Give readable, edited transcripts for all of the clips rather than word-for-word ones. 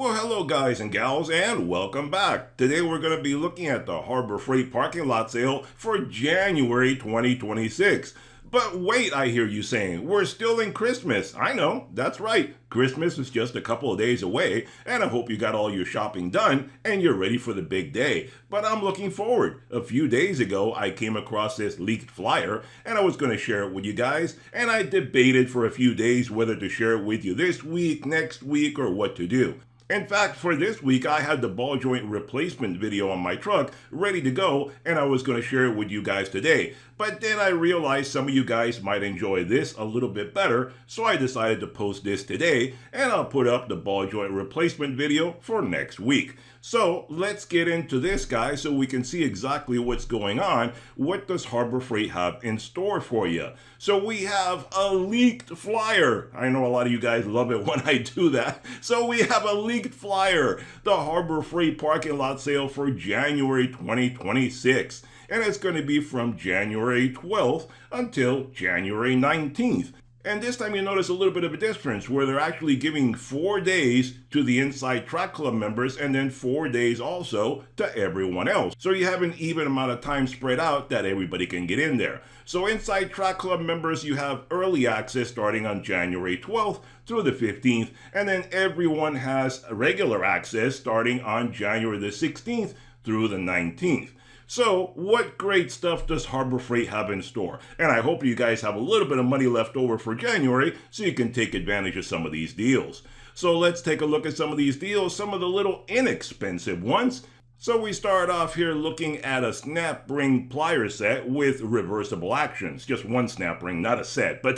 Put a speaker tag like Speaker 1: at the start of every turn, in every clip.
Speaker 1: Well, hello, guys and gals, and welcome back. Today we're going to be looking at the Harbor Freight parking lot sale for January 2026. But wait, I hear you saying, we're still in Christmas. I know, that's right. Christmas is just a couple of days away, and I hope you got all your shopping done and you're ready for the big day. But I'm looking forward. A few days ago, I came across this leaked flyer, and I was going to share it with you guys, and I debated for a few days whether to share it with you this week, next week, or what to do. In fact, for this week, I had the ball joint replacement video on my truck ready to go, and I was going to share it with you guys today. But then I realized some of you guys might enjoy this a little bit better, so I decided to post this today, and I'll put up the ball joint replacement video for next week. So let's get into this, guys, so we can see exactly what's going on. What does Harbor Freight have in store for you? So we have a leaked flyer. I know a lot of you guys love it when I do that. So we have a leaked flyer, the Harbor Freight parking lot sale for January 2026. And it's going to be from January 12th until January 19th. And this time you notice a little bit of a difference where they're actually giving 4 days to the Inside Track Club members and then 4 days also to everyone else. So you have an even amount of time spread out that everybody can get in there. So Inside Track Club members, you have early access starting on January 12th through the 15th, and then everyone has regular access starting on January the 16th through the 19th. So, what great stuff does Harbor Freight have in store? And I hope you guys have a little bit of money left over for January so you can take advantage of some of these deals. So, let's take a look at some of these deals, some of the little inexpensive ones. So, we start off here looking at a snap ring plier set with reversible actions. Just one snap ring, not a set. But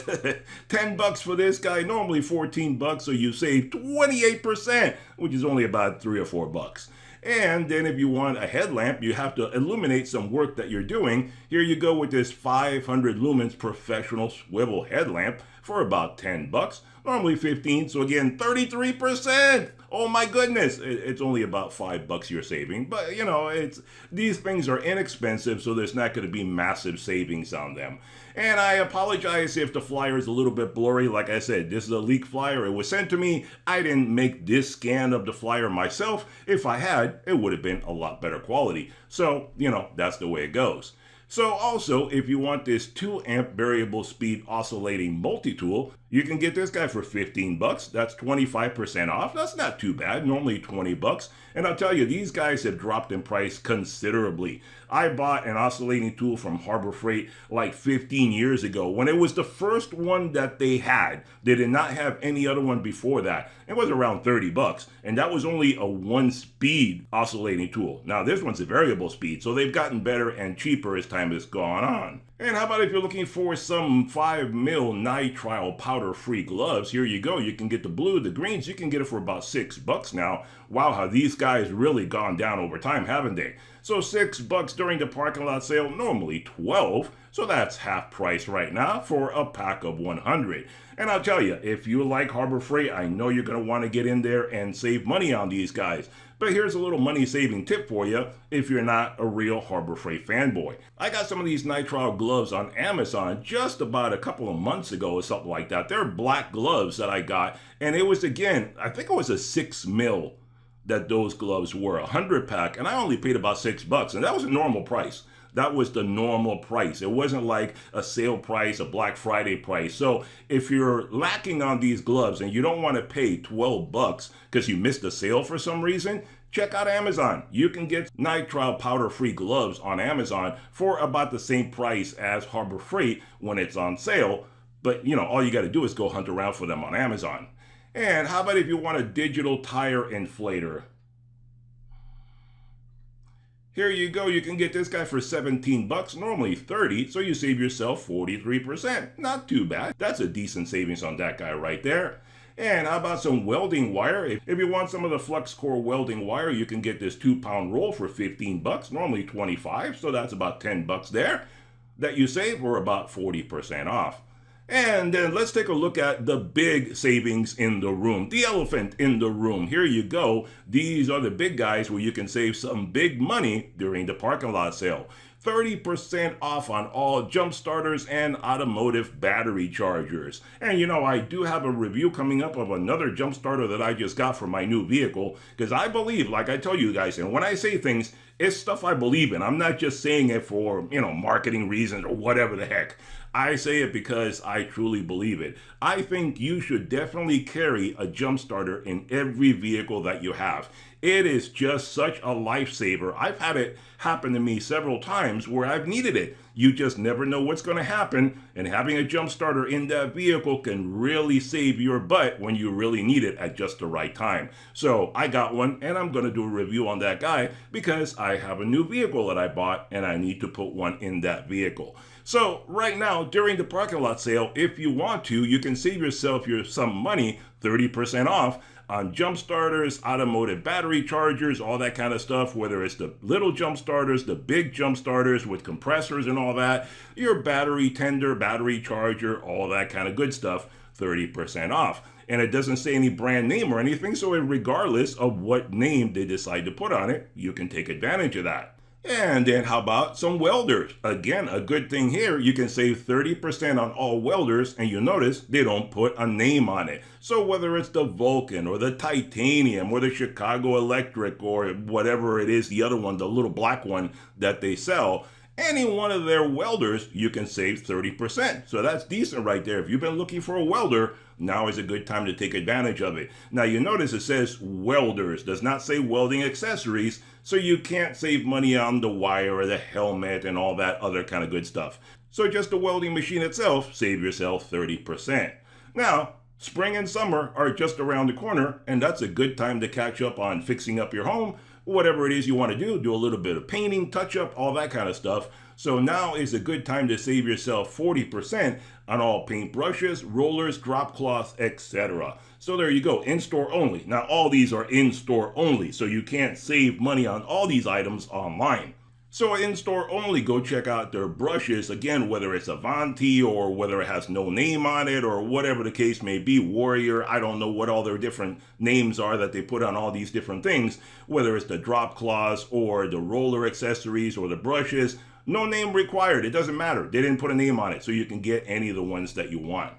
Speaker 1: $10 for this guy, normally $14, so you save 28%, which is only about $3 or $4. And then if you want a headlamp, you have to illuminate some work that you're doing. Here you go with this 500 lumens professional swivel headlamp for about $10. Normally 15, so again, 33%. Oh my goodness, it's only about $5 you're saving. But you know, these things are inexpensive, so there's not going to be massive savings on them. And I apologize if the flyer is a little bit blurry. Like I said, this is a leaked flyer. It was sent to me. I didn't make this scan of the flyer myself. If I had, it would have been a lot better quality. So, you know, that's the way it goes. So also, if you want this 2 amp variable speed oscillating multi-tool, you can get this guy for $15. That's 25% off. That's not too bad, normally $20. And I'll tell you, these guys have dropped in price considerably. I bought an oscillating tool from Harbor Freight like 15 years ago when it was the first one that they had. They did not have any other one before that. It was around $30, and that was only a 1-speed oscillating tool. Now this one's a variable speed, so they've gotten better and cheaper as time has gone on. And how about if you're looking for some 5mm nitrile powder-free gloves? Here you go. You can get the blue, the greens. You can get it for about $6 now. Wow, how these guys really gone down over time, haven't they? So $6 during the parking lot sale, normally $12. So that's half price right now for a pack of 100. And I'll tell you, if you like Harbor Freight, I know you're going to want to get in there and save money on these guys. But here's a little money-saving tip for you if you're not a real Harbor Freight fanboy. I got some of these nitrile gloves on Amazon just about a couple of months ago or something like that. They're black gloves that I got, and it was, again, I think it was a 6mm that those gloves were, a 100-pack, and I only paid about $6, and that was a normal price. That was the normal price. It wasn't like a sale price, a Black Friday price. So if you're lacking on these gloves and you don't want to pay $12 because you missed a sale for some reason, check out Amazon. You can get nitrile powder-free gloves on Amazon for about the same price as Harbor Freight when it's on sale. But, you know, all you got to do is go hunt around for them on Amazon. And how about if you want a digital tire inflator? Here you go, you can get this guy for $17, normally $30, so you save yourself 43%. Not too bad. That's a decent savings on that guy right there. And how about some welding wire? If you want some of the FluxCore welding wire, you can get this 2-pound roll for $15, normally $25, so that's about $10 there that you save, or about 40% off. And then let's take a look at the big savings in the room, the elephant in the room. Here you go. These are the big guys where you can save some big money during the parking lot sale. 30% off on all jump starters and automotive battery chargers. And I do have a review coming up of another jump starter that I just got for my new vehicle, because I believe, like I tell you guys, and when I say things, it's stuff I believe in. I'm not just saying it for, marketing reasons or whatever the heck. I say it because I truly believe it. I think you should definitely carry a jump starter in every vehicle that you have. It is just such a lifesaver. I've had it happen to me several times where I've needed it. You just never know what's going to happen, and having a jump starter in that vehicle can really save your butt when you really need it at just the right time. So I got one, and I'm going to do a review on that guy because I have a new vehicle that I bought and I need to put one in that vehicle. So right now, during the parking lot sale, if you want to, you can save yourself some money, 30% off, on jump starters, automotive battery chargers, all that kind of stuff, whether it's the little jump starters, the big jump starters with compressors and all that, your battery tender, battery charger, all that kind of good stuff, 30% off. And it doesn't say any brand name or anything, so regardless of what name they decide to put on it, you can take advantage of that. And then how about some welders? Again, a good thing here, you can save 30% on all welders, and you'll notice they don't put a name on it. So whether it's the Vulcan or the Titanium or the Chicago Electric or whatever it is, the other one, the little black one that they sell, any one of their welders, you can save 30%. So that's decent right there. If you've been looking for a welder, now is a good time to take advantage of it. Now you notice it says welders, does not say welding accessories, so you can't save money on the wire or the helmet and all that other kind of good stuff. So just the welding machine itself, save yourself 30%. Now, spring and summer are just around the corner, and that's a good time to catch up on fixing up your home, whatever it is you want to do a little bit of painting, touch up, all that kind of stuff. So now is a good time to save yourself 40% on all paint brushes, rollers, drop cloths, etc. So there you go, in-store only. Now all these are in-store only, so you can't save money on all these items online. So in-store only, go check out their brushes, again, whether it's Avanti or whether it has no name on it or whatever the case may be, Warrior, I don't know what all their different names are that they put on all these different things, whether it's the drop cloths or the roller accessories or the brushes, no name required, it doesn't matter, they didn't put a name on it, so you can get any of the ones that you want.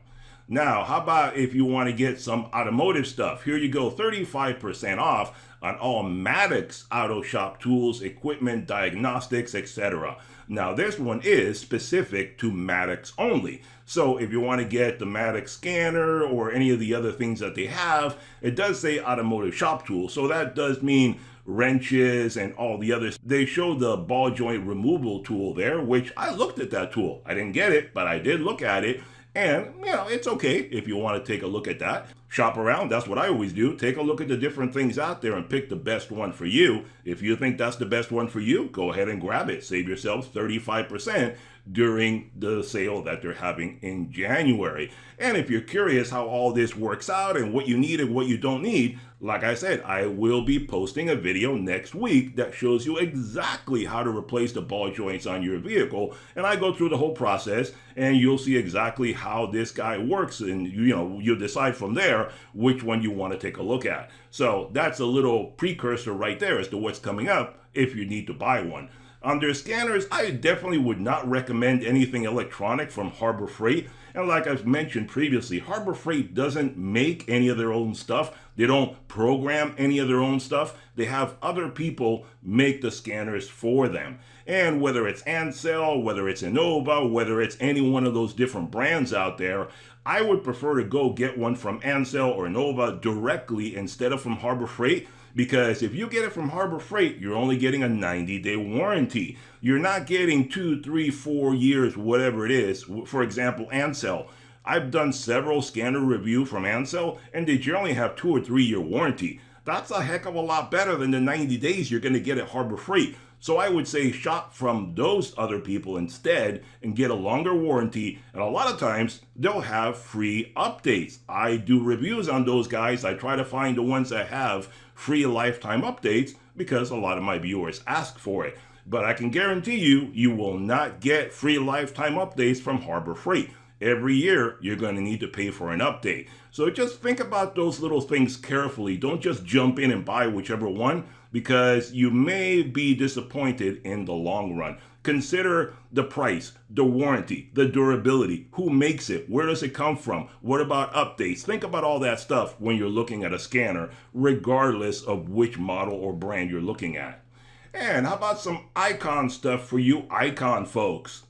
Speaker 1: Now, how about if you want to get some automotive stuff? Here you go, 35% off on all Maddox auto shop tools, equipment, diagnostics, etc. Now, this one is specific to Maddox only. So if you want to get the Maddox scanner or any of the other things that they have, it does say automotive shop tools. So that does mean wrenches and all the others. They show the ball joint removal tool there, which I looked at that tool. I didn't get it, but I did look at it. And, it's okay if you want to take a look at that. Shop around, that's what I always do. Take a look at the different things out there and pick the best one for you. If you think that's the best one for you, go ahead and grab it. Save yourself 35% during the sale that they're having in January. And if you're curious how all this works out and what you need and what you don't need, like I said, I will be posting a video next week that shows you exactly how to replace the ball joints on your vehicle. And I go through the whole process and you'll see exactly how this guy works. And you'll decide from there which one you want to take a look at. So that's a little precursor right there as to what's coming up if you need to buy one. On their scanners, I definitely would not recommend anything electronic from Harbor Freight. And like I've mentioned previously, Harbor Freight doesn't make any of their own stuff. They don't program any of their own stuff. They have other people make the scanners for them. And whether it's Ansell, whether it's Innova, whether it's any one of those different brands out there, I would prefer to go get one from Ansell or Innova directly instead of from Harbor Freight. Because if you get it from Harbor Freight, you're only getting a 90-day warranty. You're not getting 2, 3, 4 years, whatever it is. For example, Ansell. I've done several scanner reviews from Ansell, and they generally have 2 or 3 year warranty. That's a heck of a lot better than the 90 days you're going to get at Harbor Freight. So I would say shop from those other people instead and get a longer warranty. And a lot of times they'll have free updates. I do reviews on those guys. I try to find the ones that have free lifetime updates because a lot of my viewers ask for it. But I can guarantee you, you will not get free lifetime updates from Harbor Freight. Every year, you're going to need to pay for an update. So just think about those little things carefully. Don't just jump in and buy whichever one, because you may be disappointed in the long run. Consider the price, the warranty, the durability, who makes it, where does it come from, what about updates? Think about all that stuff when you're looking at a scanner, regardless of which model or brand you're looking at. And how about some Icon stuff for you Icon folks?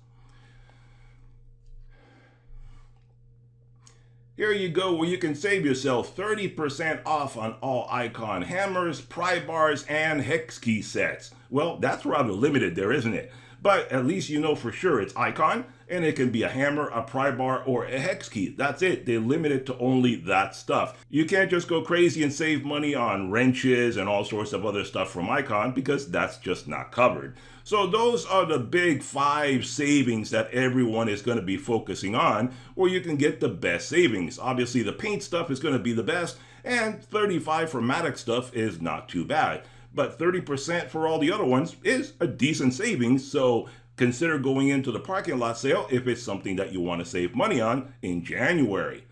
Speaker 1: Here you go, where you can save yourself 30% off on all Icon hammers, pry bars, and hex key sets. Well, that's rather limited there, isn't it? But at least you know for sure it's Icon, and it can be a hammer, a pry bar, or a hex key. That's it. They limit it to only that stuff. You can't just go crazy and save money on wrenches and all sorts of other stuff from Icon, because that's just not covered. So those are the big 5 savings that everyone is going to be focusing on, where you can get the best savings. Obviously, the paint stuff is going to be the best, and 35 for Matic stuff is not too bad. But 30% for all the other ones is a decent savings, so consider going into the parking lot sale if it's something that you want to save money on in January.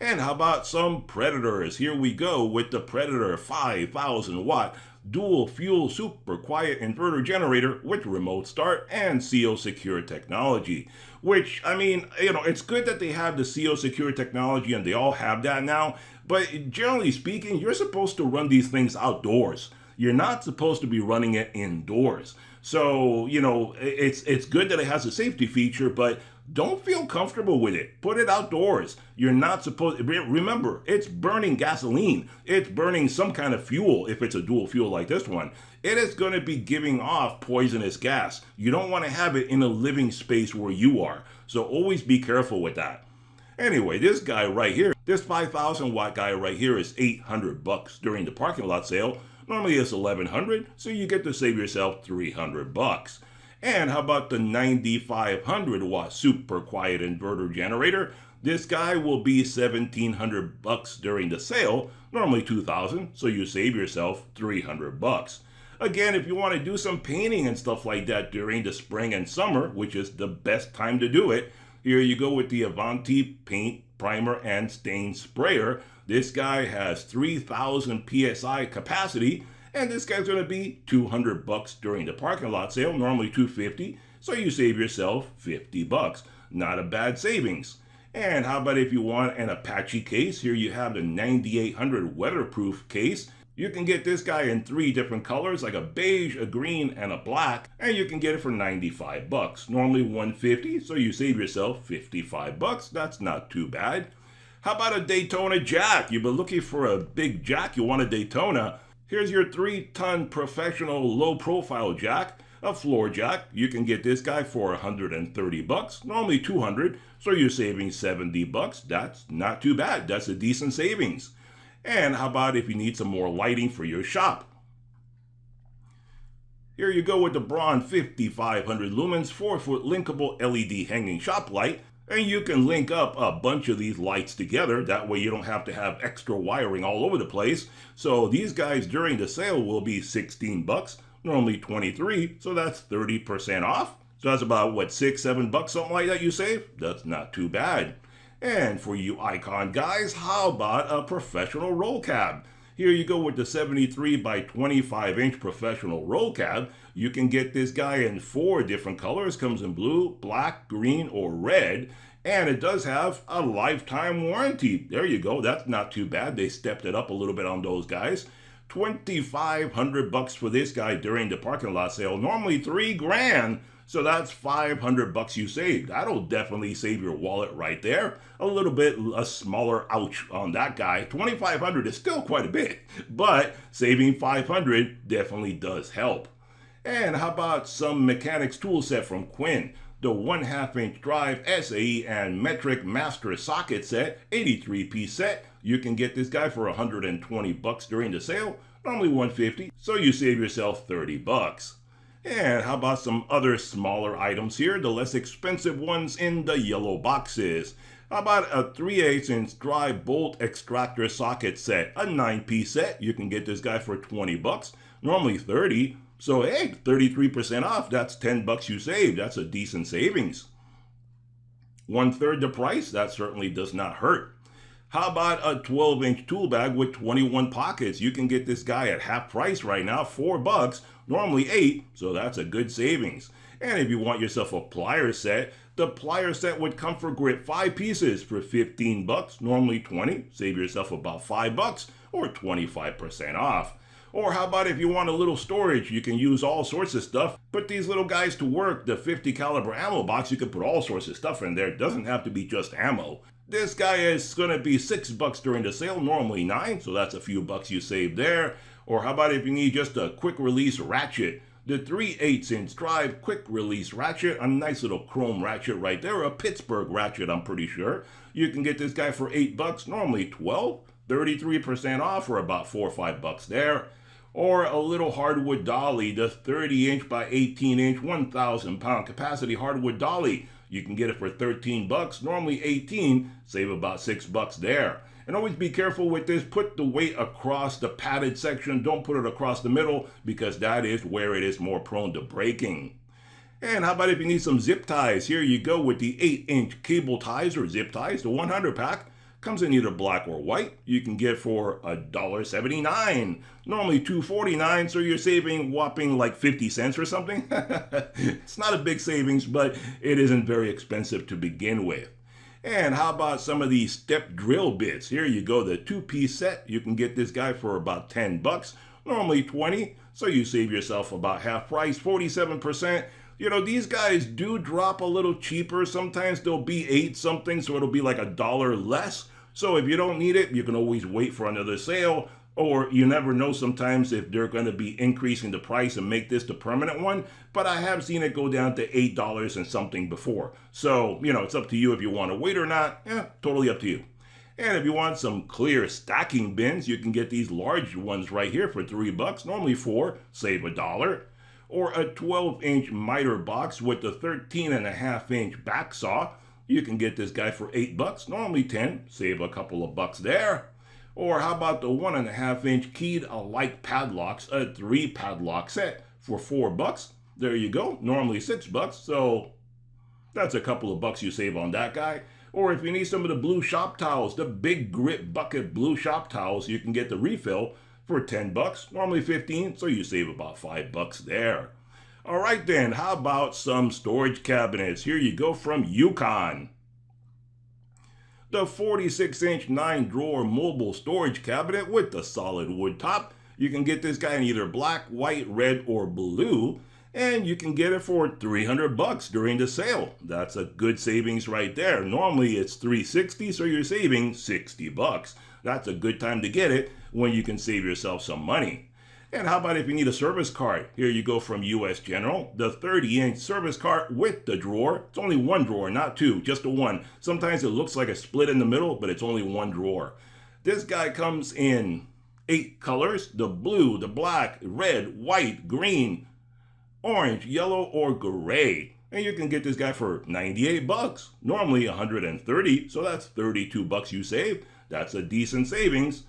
Speaker 1: And how about some Predators? Here we go with the Predator 5000 watt dual fuel super quiet inverter generator with remote start and CO secure technology. Which, I mean, it's good that they have the CO secure technology and they all have that now, but generally speaking, you're supposed to run these things outdoors. You're not supposed to be running it indoors. So, it's good that it has a safety feature, but don't feel comfortable with it. Put it outdoors. You're not supposed, remember, it's burning gasoline. It's burning some kind of fuel if it's a dual fuel like this one. It is going to be giving off poisonous gas. You don't want to have it in a living space where you are. So always be careful with that. Anyway, this guy right here, this 5000 watt guy right here is $800 during the parking lot sale. Normally it's $1,100, so you get to save yourself $300. And how about the 9500 watt super quiet inverter generator? This guy will be $1,700 during the sale, normally $2,000, so you save yourself $300. Again, if you want to do some painting and stuff like that during the spring and summer, which is the best time to do it, here you go with the Avanti paint, primer, and stain sprayer. This guy has 3,000 PSI capacity, and this guy's going to be $200 during the parking lot sale, normally $250, so you save yourself $50. Not a bad savings. And how about if you want an Apache case? Here you have the 9800 weatherproof case. You can get this guy in 3 different colors, like a beige, a green, and a black, and you can get it for $95. Normally $150, so you save yourself $55. That's not too bad. How about a Daytona jack? You've been looking for a big jack, you want a Daytona. Here's your 3-ton professional low-profile jack, a floor jack. You can get this guy for $130, normally $200, so you're saving $70. That's not too bad. That's a decent savings. And how about if you need some more lighting for your shop? Here you go with the Braun 5500 lumens 4-foot linkable LED hanging shop light. And you can link up a bunch of these lights together. That way you don't have to have extra wiring all over the place. So these guys during the sale will be $16, normally $23, so that's 30% off. So that's about, what, $6-7, something like that you save? That's not too bad. And for you Icon guys, how about a professional roll cab? Here you go with the 73 by 25 inch professional roll cab. You can get this guy in 4 different colors. Comes in blue, black, green, or red. And it does have a lifetime warranty. There you go. That's not too bad. They stepped it up a little bit on those guys. $2,500 for this guy during the parking lot sale. Normally $3,000. So that's $500 you saved. That'll definitely save your wallet right there. A little bit, a smaller ouch on that guy. $2,500 is still quite a bit, but saving $500 definitely does help. And how about some mechanics tool set from Quinn? The 1/2 inch drive SAE and metric master socket set, 83-piece set. You can get this guy for $120 during the sale, normally $150, so you save yourself $30. And how about some other smaller items here, the less expensive ones in the yellow boxes? How about a 3/8 inch dry bolt extractor socket set, a 9-piece set? You can get this guy for $20, normally $30. So hey, 33% off, that's $10 you save. That's a decent savings. 1/3 the price, that certainly does not hurt. How about a 12-inch tool bag with 21 pockets? You can get this guy at half price right now, $4, normally $8, so that's a good savings. And if you want yourself a plier set, the plier set would come for grip 5 pieces for 15 bucks, normally 20. Save yourself about 5 bucks or 25% off. Or how about if you want a little storage, you can use all sorts of stuff. Put these little guys to work. The 50 caliber ammo box, you can put all sorts of stuff in there. It doesn't have to be just ammo. This guy is going to be 6 bucks during the sale, normally 9, so that's a few bucks you save there. Or how about if you need just a quick release ratchet? The 3/8" drive quick release ratchet, a nice little chrome ratchet right there, a Pittsburgh ratchet I'm pretty sure. You can get this guy for 8 bucks, normally 12, 33% off or about 4 or 5 bucks there. Or a little hardwood dolly, the 30" by 18" 1,000 pound capacity hardwood dolly. You can get it for 13 bucks, normally 18, save about 6 bucks there. And always be careful with this, put the weight across the padded section, don't put it across the middle because that is where it is more prone to breaking. And how about if you need some zip ties? Here you go with the 8" cable ties or zip ties, the 100 pack. Comes in either black or white. You can get for $1.79, normally $2.49, so you're saving whopping like 50 cents or something. It's not a big savings, but it isn't very expensive to begin with. And how about some of these step drill bits? Here you go, the 2-piece set. You can get this guy for about 10 bucks, normally 20, so you save yourself about half price, 47%. You know, these guys do drop a little cheaper. Sometimes they'll be 8 something, so it'll be like $1 less. So if you don't need it, you can always wait for another sale, or you never know sometimes if they're going to be increasing the price and make this the permanent one. But I have seen it go down to $8 and something before. So, you know, it's up to you if you want to wait or not. Yeah, totally up to you. And if you want some clear stacking bins, you can get these large ones right here for 3 bucks, normally 4, save $1. Or a 12" miter box with the 13.5" back saw. You can get this guy for 8 bucks, normally 10, save a couple of bucks there. Or how about the 1.5" keyed alike padlocks, a 3 padlock set for 4 bucks. There you go, normally 6 bucks, so that's a couple of bucks you save on that guy. Or if you need some of the blue shop towels, the big grip bucket blue shop towels, you can get the refill for 10 bucks, normally 15, so you save about 5 bucks there. All right then, how about some storage cabinets? Here you go from Yukon. The 46" 9-drawer mobile storage cabinet with the solid wood top. You can get this guy in either black, white, red, or blue, and you can get it for 300 bucks during the sale. That's a good savings right there. Normally it's $360, so you're saving 60 bucks. That's a good time to get it when you can save yourself some money. And how about if you need a service cart? Here you go from US General, the 30" service cart with the drawer. It's only 1 drawer, not 2, just a 1. Sometimes it looks like a split in the middle, but it's only 1 drawer. This guy comes in 8 colors, the blue, the black, red, white, green, orange, yellow, or gray. And you can get this guy for 98 bucks, normally 130, so that's 32 bucks you save. That's a decent savings.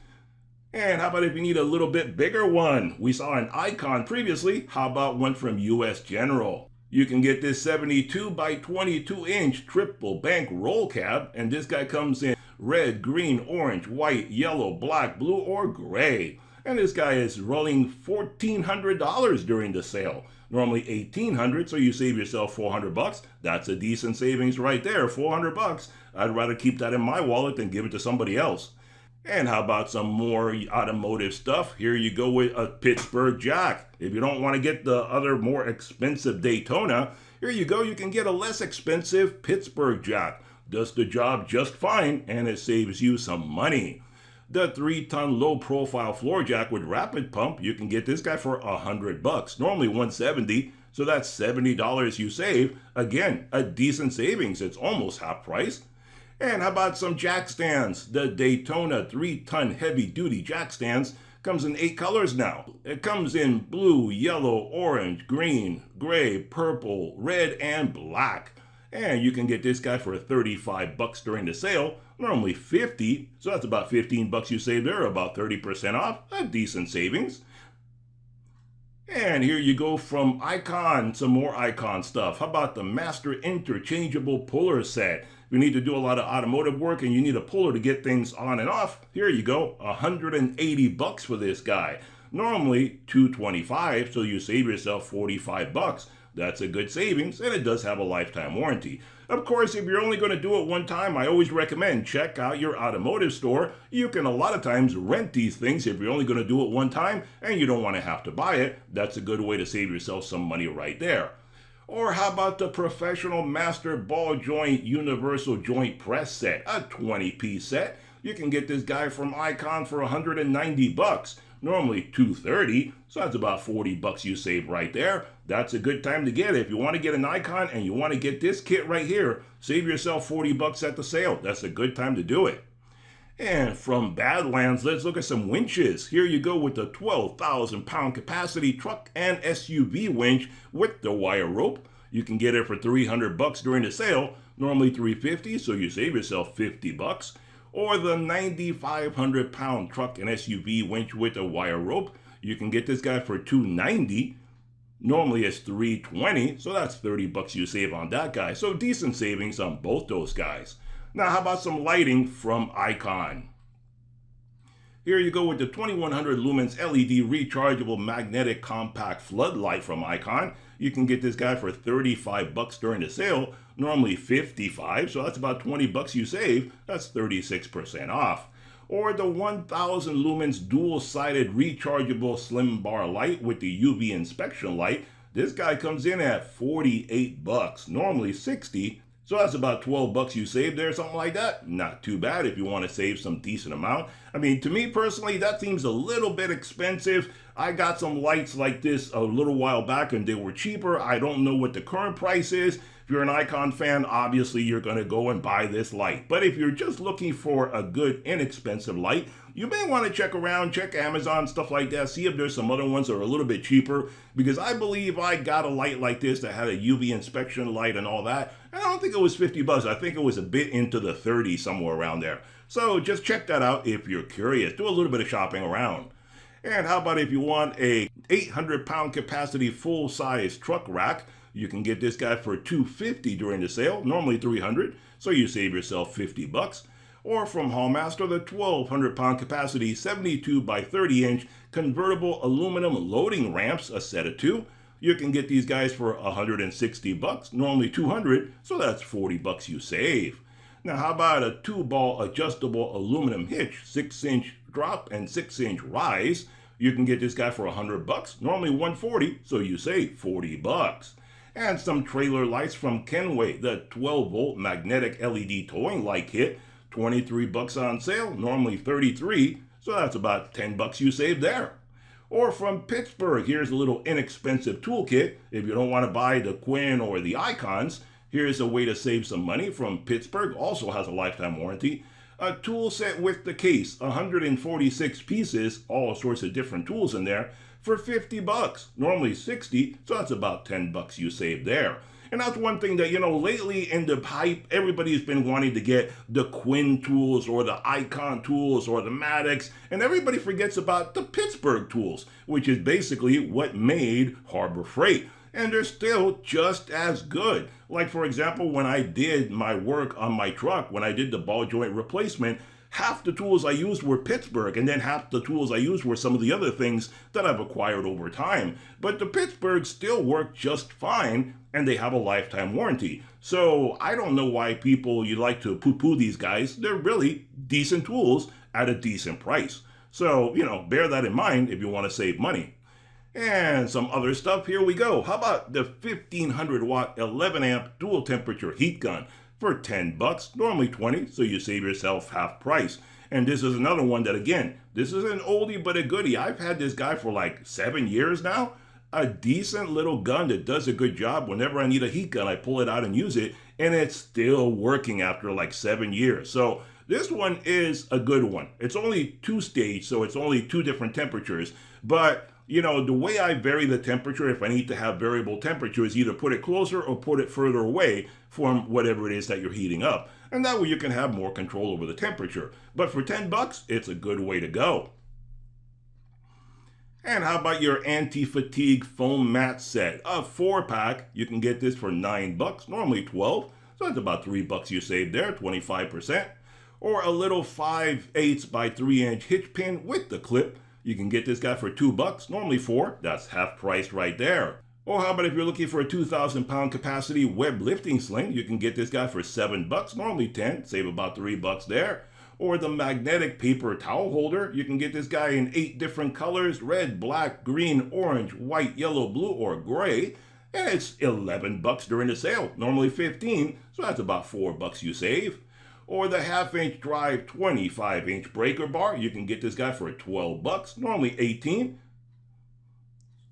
Speaker 1: And how about if you need a little bit bigger one? We saw an Icon previously. How about one from US General? You can get this 72 by 22" triple bank roll cab, and this guy comes in red, green, orange, white, yellow, black, blue, or gray. And this guy is rolling $1,400 during the sale. Normally $1,800, so you save yourself 400 bucks. That's a decent savings right there, 400 bucks. I'd rather keep that in my wallet than give it to somebody else. And how about some more automotive stuff? Here you go with a Pittsburgh jack. If you don't want to get the other more expensive Daytona, here you go, you can get a less expensive Pittsburgh jack. Does the job just fine, and it saves you some money. The 3-ton low-profile floor jack with rapid pump, you can get this guy for 100 bucks, normally 170, so that's $70 you save. Again, a decent savings, it's almost half price. And how about some jack stands? The Daytona 3-ton heavy-duty jack stands comes in 8 colors now. It comes in blue, yellow, orange, green, gray, purple, red, and black. And you can get this guy for 35 bucks during the sale, normally 50, so that's about 15 bucks you save there, about 30% off, a decent savings. And here you go from Icon, some more Icon stuff. How about the Master Interchangeable Puller Set? If you need to do a lot of automotive work and you need a puller to get things on and off, here you go, 180 bucks for this guy. Normally $225, so you save yourself 45 bucks. That's a good savings, and it does have a lifetime warranty. Of course, if you're only going to do it one time, I always recommend check out your automotive store. You can a lot of times rent these things if you're only going to do it one time and you don't want to have to buy it. That's a good way to save yourself some money right there. Or how about the Professional Master Ball Joint Universal Joint Press Set, a 20-piece set. You can get this guy from Icon for $190. Normally $230, so that's about $40 you save right there. That's a good time to get it. If you want to get an Icon and you want to get this kit right here, save yourself $40 at the sale. That's a good time to do it. And from Badlands, let's look at some winches. Here you go with the 12,000-pound capacity truck and SUV winch with the wire rope. You can get it for $300 during the sale, normally $350, so you save yourself $50. Or the 9,500-pound truck and SUV winch with a wire rope. You can get this guy for $290. Normally it's $320, so that's $30 you save on that guy. So decent savings on both those guys. Now how about some lighting from Icon? Here you go with the 2100 lumens LED rechargeable magnetic compact floodlight from Icon. You can get this guy for $35 during the sale, normally $55, so that's about $20 you save. That's 36% off. Or the 1000 lumens dual-sided rechargeable slim bar light with the UV inspection light. This guy comes in at $48, normally $60. So that's about $12 you save there, something like that. Not too bad if you want to save some decent amount. I mean, to me personally, that seems a little bit expensive. I got some lights like this a little while back and they were cheaper. I don't know what the current price is. If you're an Icon fan, obviously you're going to go and buy this light. But if you're just looking for a good, inexpensive light, you may want to check around, check Amazon, stuff like that, see if there's some other ones that are a little bit cheaper, because I believe I got a light like this that had a UV inspection light and all that. I don't think it was $50. I think it was a bit into the 30s, somewhere around there. So just check that out if you're curious. Do a little bit of shopping around. And how about if you want a 800-pound capacity full-size truck rack? You can get this guy for $250 during the sale, normally $300, so you save yourself $50. Or from Hallmaster, the 1200-pound capacity 72 by 30 inch convertible aluminum loading ramps, a set of 2. You can get these guys for $160, normally $200, so that's $40 you save. Now how about a 2-ball adjustable aluminum hitch, 6-inch drop and 6-inch rise? You can get this guy for $100, normally $140, so you save $40. And some trailer lights from Kenway, the 12-volt magnetic LED towing light kit, $23 on sale, normally $33, so that's about $10 you save there. Or from Pittsburgh, here's a little inexpensive toolkit. If you don't want to buy the Quinn or the Icons, here's a way to save some money from Pittsburgh, also has a lifetime warranty. A tool set with the case, 146 pieces, all sorts of different tools in there, for $50, normally $60, so that's about $10 you save there. And that's one thing that, lately in the hype, everybody's been wanting to get the Quinn tools or the Icon tools or the Maddox, and everybody forgets about the Pittsburgh tools, which is basically what made Harbor Freight. And they're still just as good. Like, for example, when I did my work on my truck, when I did the ball joint replacement, half the tools I used were Pittsburgh, and then half the tools I used were some of the other things that I've acquired over time. But the Pittsburgh still work just fine, and they have a lifetime warranty. So I don't know why you like to poo-poo these guys. They're really decent tools at a decent price. So, bear that in mind if you want to save money. And some other stuff, here we go. How about the 1500 watt 11 amp dual temperature heat gun for $10, normally $20, so you save yourself half price. And this is another one that, again, this is an oldie but a goodie. I've had this guy for like 7 years now. A decent little gun that does a good job. Whenever I need a heat gun, I pull it out and use it, and it's still working after like 7 years. So this one is a good one. It's only 2-stage, so it's only 2 different temperatures. But the way I vary the temperature, if I need to have variable temperature, is either put it closer or put it further away from whatever it is that you're heating up. And that way you can have more control over the temperature. But for $10, it's a good way to go. And how about your anti-fatigue foam mat set? A 4-pack, you can get this for $9, normally $12. So that's about $3 you save there, 25%. Or a little 5/8 by 3-inch hitch pin with the clip. You can get this guy for $2, normally $4. That's half price right there. Or how about if you're looking for a 2,000-pound capacity web lifting sling, you can get this guy for $7, normally 10, save about $3 there. Or the magnetic paper towel holder, you can get this guy in 8 different colors: red, black, green, orange, white, yellow, blue, or gray. And it's $11 during the sale, normally 15, so that's about $4 you save. Or the half-inch drive 25-inch breaker bar, you can get this guy for $12, normally 18.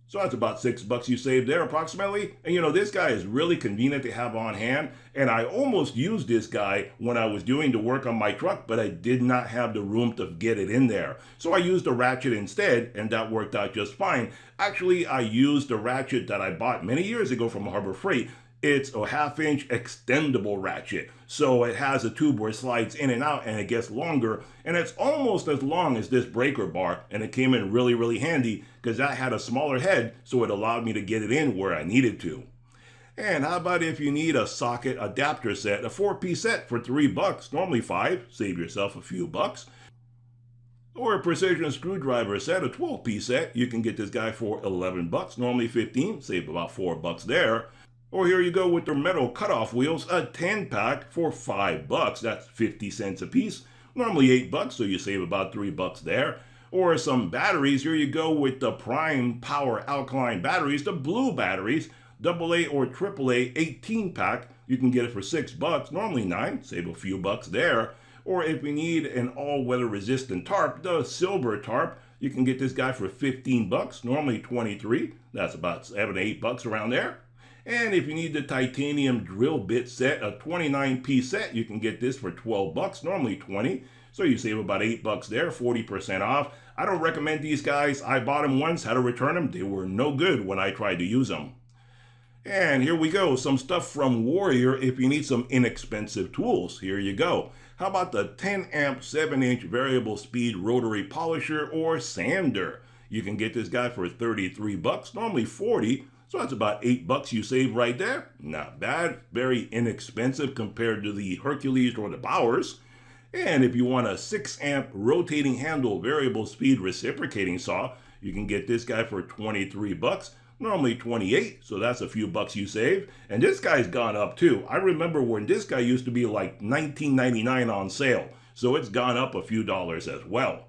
Speaker 1: So that's about $6 you save there approximately. And you know, this guy is really convenient to have on hand. And I almost used this guy when I was doing the work on my truck, but I did not have the room to get it in there. So I used a ratchet instead, and that worked out just fine. Actually, I used the ratchet that I bought many years ago from Harbor Freight. It's a half-inch extendable ratchet. So it has a tube where it slides in and out and it gets longer. And it's almost as long as this breaker bar. And it came in really, really handy because that had a smaller head, so it allowed me to get it in where I needed to. And how about if you need a socket adapter set, a 4-piece set for $3, normally 5, save yourself a few bucks. Or a precision screwdriver set, a 12-piece set, you can get this guy for $11, normally 15, save about $4 there. Or here you go with the metal cutoff wheels, a 10-pack for $5. That's 50 cents a piece. Normally $8, so you save about $3 there. Or some batteries, here you go with the Prime Power Alkaline batteries, the blue batteries, AA or AAA 18-pack. You can get it for $6, normally $9, save a few bucks there. Or if you need an all-weather resistant tarp, the silver tarp, you can get this guy for $15, normally $23. That's about $7 to $8 around there. And if you need the titanium drill bit set, a 29-piece set, you can get this for $12, normally $20. So you save about $8 there, 40% off. I don't recommend these guys. I bought them once, had to return them. They were no good when I tried to use them. And here we go, some stuff from Warrior if you need some inexpensive tools. Here you go. How about the 10-amp 7-inch variable speed rotary polisher or sander? You can get this guy for $33, normally $40. So that's about $8 you save right there. Not bad. Very inexpensive compared to the Hercules or the Bowers. And if you want a 6-amp rotating handle variable speed reciprocating saw, you can get this guy for $23, normally $28. So that's a few bucks you save. And this guy's gone up too. I remember when this guy used to be like $19.99 on sale. So it's gone up a few dollars as well.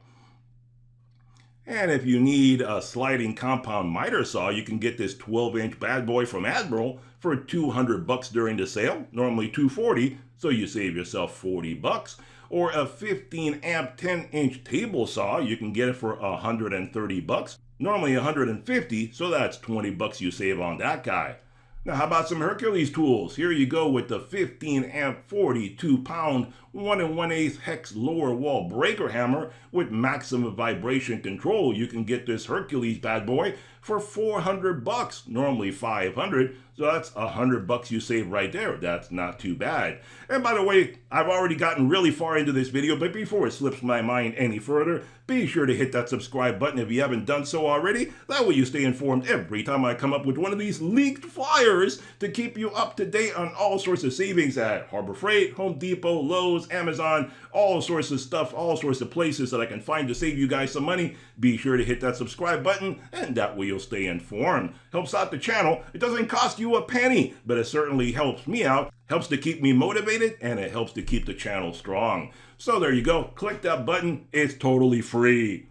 Speaker 1: And if you need a sliding compound miter saw, you can get this 12-inch bad boy from Admiral for $200 during the sale, normally $240, so you save yourself $40. Or a 15-amp 10-inch table saw, you can get it for $130, normally $150, so that's $20 you save on that guy. Now how about some Hercules tools? Here you go with the 15-amp 42-pound 1 1/8 hex lower wall breaker hammer with maximum vibration control. You can get this Hercules bad boy for $400, normally $500, so that's $100 you save right there. That's not too bad. And by the way, I've already gotten really far into this video, but before it slips my mind any further, be sure to hit that subscribe button if you haven't done so already. That way you stay informed every time I come up with one of these leaked flyers to keep you up to date on all sorts of savings at Harbor Freight, Home Depot, Lowe's, Amazon, all sorts of stuff, all sorts of places that I can find to save you guys some money. Be sure to hit that subscribe button, and that way you'll stay informed. Helps out the channel. It doesn't cost you a penny, but it certainly helps me out. Helps to keep me motivated, and it helps to keep the channel strong. So there you go. Click that button. It's totally free.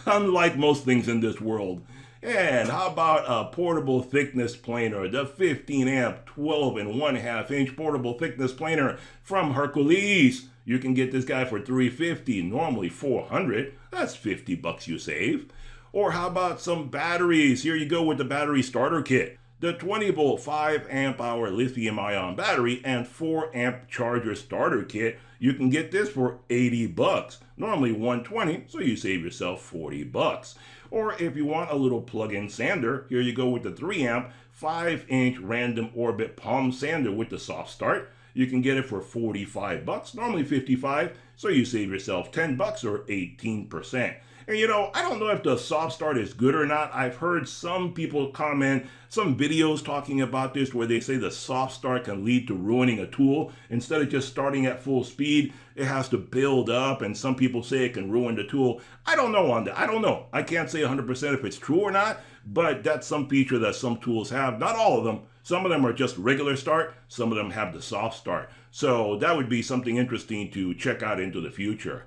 Speaker 1: Unlike most things in this world. And how about a portable thickness planer, the 15-amp 12 1/2-inch portable thickness planer from Hercules. You can get this guy for $350, normally $400. That's $50 you save. Or how about some batteries? Here you go with the battery starter kit. The 20-volt 5-amp-hour lithium-ion battery and 4-amp charger starter kit. You can get this for $80, normally $120, so you save yourself $40. Or if you want a little plug-in sander, here you go with the 3-amp 5-inch random orbit palm sander with the soft start. You can get it for $45, normally $55, so you save yourself $10 or 18%. And I don't know if the soft start is good or not. I've heard some people comment, some videos talking about this where they say the soft start can lead to ruining a tool. Instead of just starting at full speed, it has to build up, and some people say it can ruin the tool. I don't know on that. I don't know. I can't say 100% if it's true or not, but that's some feature that some tools have. Not all of them. Some of them are just regular start. Some of them have the soft start. So that would be something interesting to check out into the future.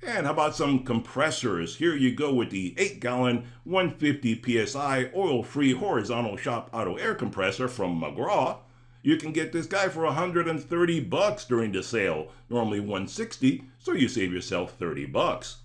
Speaker 1: And how about some compressors? Here you go with the 8-gallon, 150 PSI oil-free horizontal shop auto air compressor from McGraw. You can get this guy for $130 during the sale, normally $160, so you save yourself $30.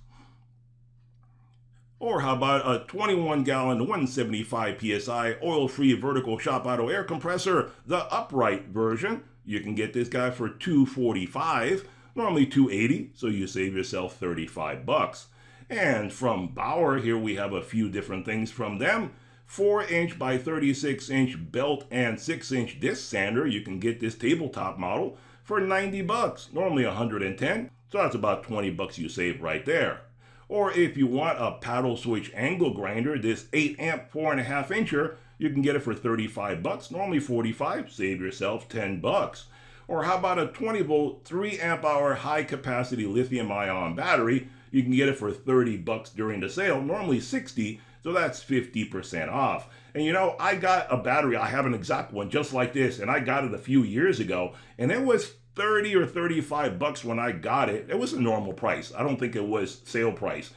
Speaker 1: Or how about a 21-gallon, 175 PSI oil-free vertical shop auto air compressor, the upright version. You can get this guy for $245. Normally $280, so you save yourself $35. And from Bauer, here we have a few different things from them. 4-inch by 36-inch belt and 6-inch disc sander. You can get this tabletop model for $90. Normally $110, so that's about $20 you save right there. Or if you want a paddle switch angle grinder, this 8-amp 4.5-incher, you can get it for $35. Normally $45, save yourself $10. Or how about a 20-volt, 3-amp-hour high-capacity lithium-ion battery? You can get it for $30 during the sale, normally $60, so that's 50% off. And I got a battery, I have an exact one just like this, and I got it a few years ago, and it was $30 or $35 when I got it. It was a normal price. I don't think it was sale price.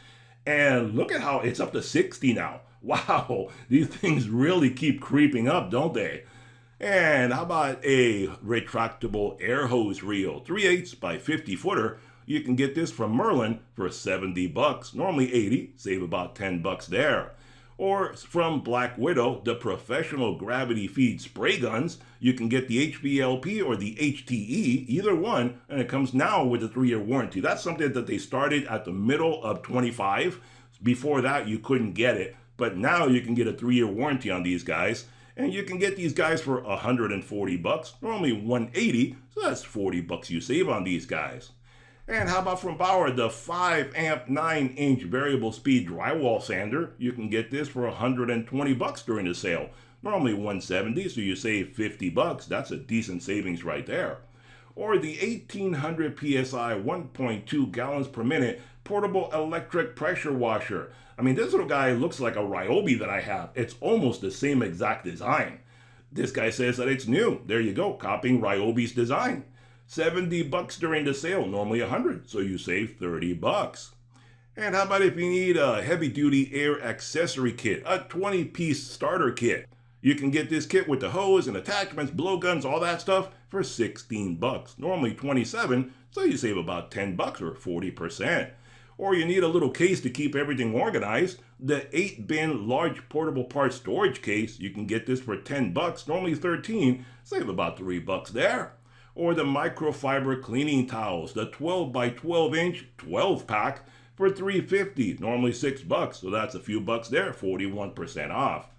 Speaker 1: And look at how it's up to $60 now. Wow, these things really keep creeping up, don't they? And how about a retractable air hose reel, 3/8 by 50 footer? You can get this from Merlin for $70, normally $80, save about $10 there. Or from Black Widow, the professional gravity feed spray guns. You can get the HVLP or the HTE, either one, and it comes now with a 3-year warranty. That's something that they started at the middle of 25. Before that, you couldn't get it, but now you can get a 3-year warranty on these guys. And you can get these guys for $140, normally $180, so that's $40 you save on these guys. And how about from Bauer, the 5-amp 9-inch variable speed drywall sander? You can get this for $120 during the sale, normally $170, so you save $50. That's a decent savings right there. Or the 1800 PSI 1.2 gallons per minute portable electric pressure washer. I mean, this little guy looks like a Ryobi that I have. It's almost the same exact design. This guy says that it's new. There you go, copying Ryobi's design. $70 during the sale, normally $100, so you save $30. And how about if you need a heavy-duty air accessory kit, a 20-piece starter kit? You can get this kit with the hose and attachments, blowguns, all that stuff for $16. Normally $27, so you save about $10 or 40%. Or you need a little case to keep everything organized. The 8-bin large portable parts storage case, you can get this for $10, normally $13, save about $3 there. Or the microfiber cleaning towels, the 12 by 12-inch 12-pack for $3.50, normally $6, so that's a few bucks there, 41% off.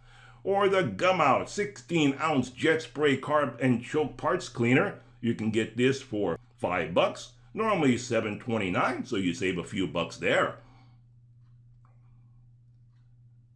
Speaker 1: Or the Gumout 16-ounce jet spray carb and choke parts cleaner, you can get this for $5, normally $7.29, so you save a few bucks there.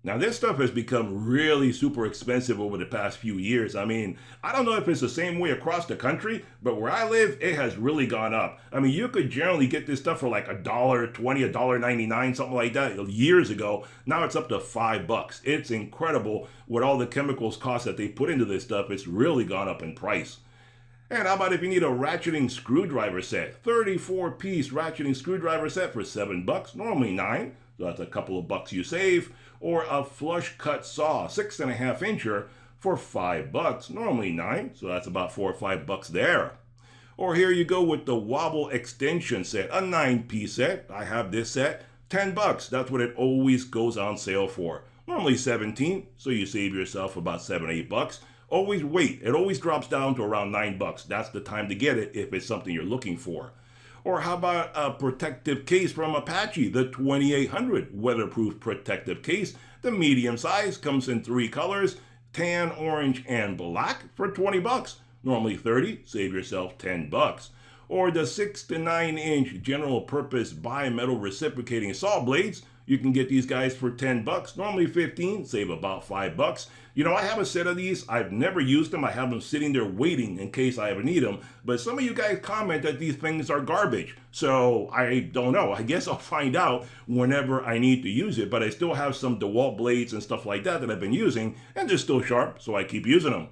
Speaker 1: Now this stuff has become really super expensive over the past few years. I mean, I don't know if it's the same way across the country, but where I live, it has really gone up. I mean, you could generally get this stuff for like $1.20, $1.99, something like that years ago. Now it's up to $5. It's incredible what all the chemicals cost that they put into this stuff. It's really gone up in price. And how about if you need a ratcheting screwdriver set? 34-piece ratcheting screwdriver set for $7, normally $9, so that's a couple of bucks you save. Or a flush cut saw, 6.5-incher for $5, normally $9, so that's about $4 or $5 there. Or here you go with the wobble extension set, a 9-piece set. I have this set, $10. That's what it always goes on sale for. Normally $17, so you save yourself about $7 or $8. Always wait, it always drops down to around $9. That's the time to get it if it's something you're looking for. Or how about a protective case from Apache, the 2800 weatherproof protective case. The medium size comes in 3 colors, tan, orange, and black for $20. Normally $30, save yourself $10. Or the 6 to 9 inch general purpose bimetal reciprocating saw blades. You can get these guys for 10 bucks, normally 15, save about 5 bucks. You know, I have a set of these. I've never used them. I have them sitting there waiting in case I ever need them. But some of you guys comment that these things are garbage. So I don't know. I guess I'll find out whenever I need to use it. But I still have some DeWalt blades and stuff like that I've been using, and they're still sharp, so I keep using them.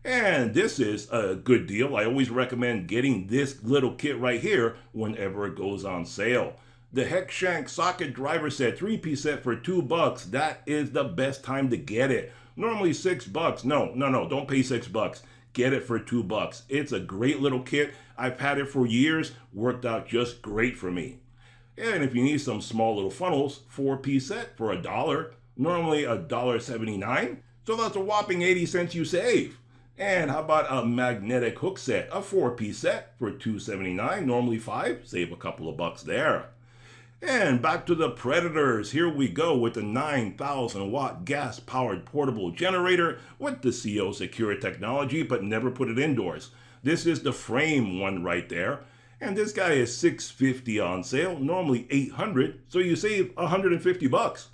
Speaker 1: And this is a good deal. I always recommend getting this little kit right here whenever it goes on sale. The Hex Shank socket driver set, 3-piece set for 2 bucks. That is the best time to get it. Normally 6 bucks. No, don't pay 6 bucks. Get it for 2 bucks. It's a great little kit. I've had it for years. Worked out just great for me. And if you need some small little funnels, 4-piece set for $1. Normally $1.79. So that's a whopping 80 cents you save. And how about a magnetic hook set, a 4-piece set for $2.79, normally $5, save a couple of bucks there. And back to the Predators. Here we go with the 9,000 watt gas powered portable generator with the CO Secure technology, but never put it indoors. This is the frame one right there. And this guy is $650 on sale, normally $800, so you save $150.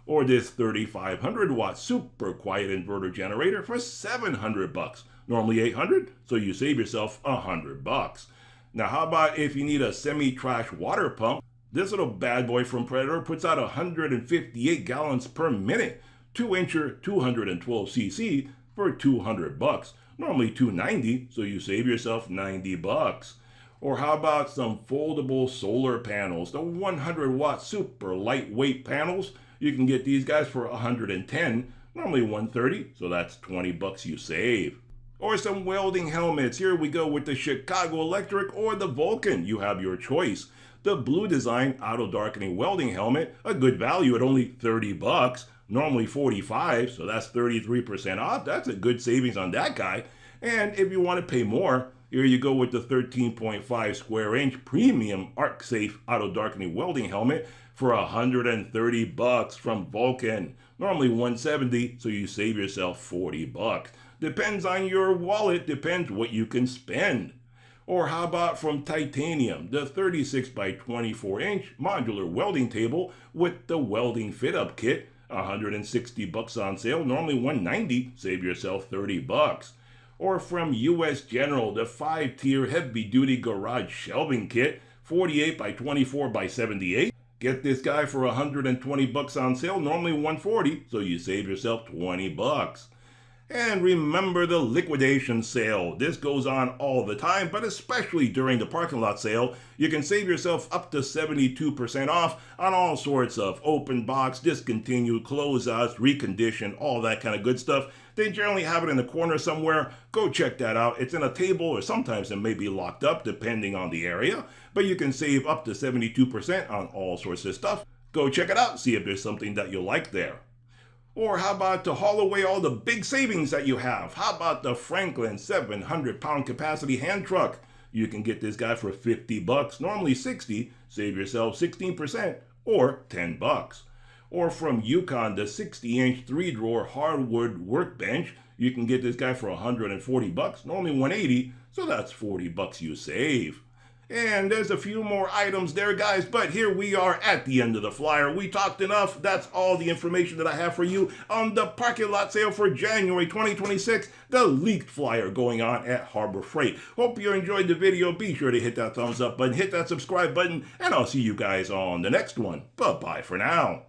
Speaker 1: Or this 3,500 watt super quiet inverter generator for $700. Normally $800, so you save yourself $100. Now how about if you need a semi-trash water pump? This little bad boy from Predator puts out 158 gallons per minute, 2-incher 212cc for $200. Normally $290, so you save yourself $90. Or how about some foldable solar panels, the 100 watt super lightweight panels? You can get these guys for $110, normally $130, so that's $20 you save. Or some welding helmets. Here we go with the Chicago Electric or the Vulcan. You have your choice. The Blue Design auto darkening welding helmet, a good value at only $30, normally $45, so that's 33% off. That's a good savings on that guy. And if you want to pay more, here you go with the 13.5 square inch premium arc safe auto darkening welding helmet for $130 from Vulcan. Normally $170, so you save yourself $40. Depends on your wallet, depends what you can spend. Or how about from Titanium, the 36 by 24 inch modular welding table with the welding fit up kit, $160 on sale, normally $190, save yourself $30. Or from US General, the 5-tier heavy duty garage shelving kit, 48 by 24 by 78. Get this guy for $120 on sale, normally $140, so you save yourself $20. And remember the liquidation sale. This goes on all the time, but especially during the parking lot sale, you can save yourself up to 72% off on all sorts of open box, discontinued, closeouts, reconditioned, all that kind of good stuff. They generally have it in the corner somewhere. Go check that out. It's in a table, or sometimes it may be locked up depending on the area, but you can save up to 72% on all sorts of stuff. Go check it out, see if there's something that you like there. Or how about to haul away all the big savings that you have? How about the Franklin 700-pound capacity hand truck? You can get this guy for $50, normally $60, save yourself 16%, or $10. Or from Yukon, the 60-inch 3-drawer hardwood workbench, you can get this guy for $140, normally $180, so that's $40 you save. And there's a few more items there, guys, but here we are at the end of the flyer. We talked enough. That's all the information that I have for you on the parking lot sale for January 2026, the leaked flyer going on at Harbor Freight. Hope you enjoyed the video. Be sure to hit that thumbs up button, hit that subscribe button, and I'll see you guys on the next one. Bye-bye for now.